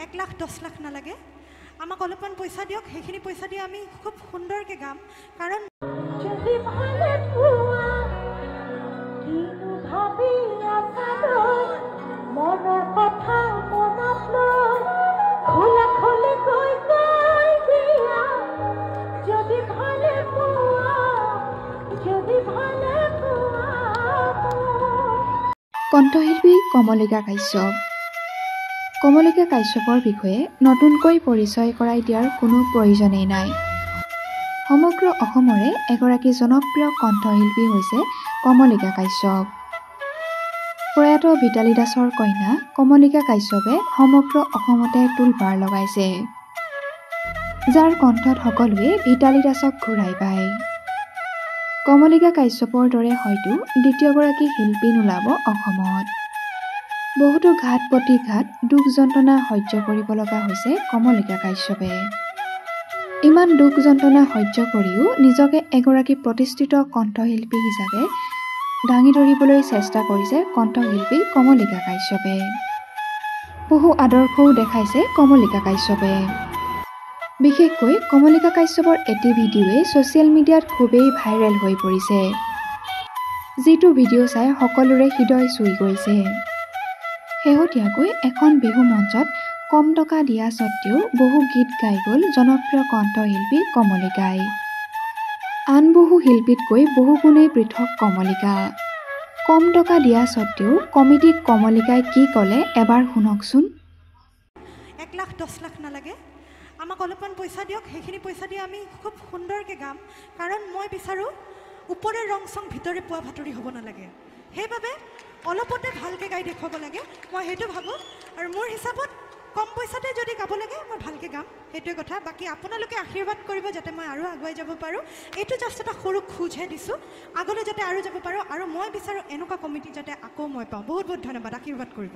1 লাখ 10 লাখ নালাগে আমাক অলপমান পইচা দিয়ক সেইখিনি পইচা দি আমি খুব সুন্দৰকে গাম কাৰণ যদি ভালে পোৱা কিনো ভাবি আছা মনৰ কথা মনত লৈ খোলা খোলি কৈ দিয়া যদি ভালে পোৱা কণ্ঠশিল্পী কমলিকা কাশ্যপ। কমলিকা কাশ্যপৰ বিষয়ে নতুনকৈ পৰিচয় কৰাই দিয়াৰ কোনো প্ৰয়োজনেই নাই। সমগ্ৰ অসমৰে এগৰাকী জনপ্ৰিয় কণ্ঠশিল্পী হৈছে কমলিকা কাশ্যপ। প্ৰয়াত ভিতালী দাসৰ কন্যা কমলিকা কাশ্যপে সমগ্ৰ অসমতে তোলপাৰ লগাইছে, যাৰ কণ্ঠত সকলোৱে ভিতালী দাসক ঘূৰাই পায়। কমলিকা কাশ্যপৰ দৰে হয়তো দ্বিতীয়গৰাকী শিল্পী নোলাব অসমত। বহুতো ঘাত প্ৰতিঘাত দুখ যন্ত্ৰণা সহ্য কৰিব লগা হৈছে কমলিকা কাশ্যপে। ইমান দুখ যন্ত্ৰণা সহ্য কৰিও নিজকে এগৰাকী প্ৰতিষ্ঠিত কণ্ঠশিল্পী হিচাপে দাঙি ধৰিবলৈ চেষ্টা কৰিছে কণ্ঠশিল্পী কমলিকা কাশ্যপে। বহু আদৰ্শও দেখাইছে কমলিকা কাশ্যপে। বিশেষকৈ কমলিকা কাশ্যপৰ এটি ভিডিঅ'য়ে ছ'চিয়েল মিডিয়াত খুবেই ভাইৰেল হৈ পৰিছে, যিটো ভিডিঅ' চাই সকলোৰে হৃদয় চুই গৈছে। শেহতীয়াকৈ এখন বিহু মঞ্চত কম টকা দিয়া স্বত্বেও বহু গীত গাই গ'ল জনপ্ৰিয় কণ্ঠশিল্পী কমলিকাই। আন বহু শিল্পীতকৈ বহু গুণেই পৃথক কমলিকা। কম টকা দিয়া স্বত্বেও কমিটিক কমলিকাই কি ক'লে এবাৰ শুনকচোন। 1 লাখ 10 লাখ নালাগে আমাক অলপমান পইচা দিয়ক সেইখিনি পইচা দি আমি খুব সুন্দৰকে গাম কাৰণ মই বিচাৰোঁ ওপৰে ৰং চং ভিতৰে পোৱা ভাতৰি হ'ব নালাগে। সেইবাবে অলপতে ভালকে গাই দেখুৱাব লাগে, মই সেইটো ভাবোঁ। আৰু মোৰ হিচাপত কম পইচাতে যদি গাব লাগে মই ভালকৈ গাম, সেইটোৱে কথা। বাকী আপোনালোকে আশীৰ্বাদ কৰিব যাতে মই আৰু আগুৱাই যাব পাৰোঁ। এইটো জাষ্ট এটা সৰু খোজহে দিছোঁ, আগলৈ যাতে আৰু যাব পাৰোঁ। আৰু মই বিচাৰোঁ এনেকুৱা কমিটি যাতে আকৌ মই পাওঁ। বহুত বহুত ধন্যবাদ, আশীৰ্বাদ কৰিব।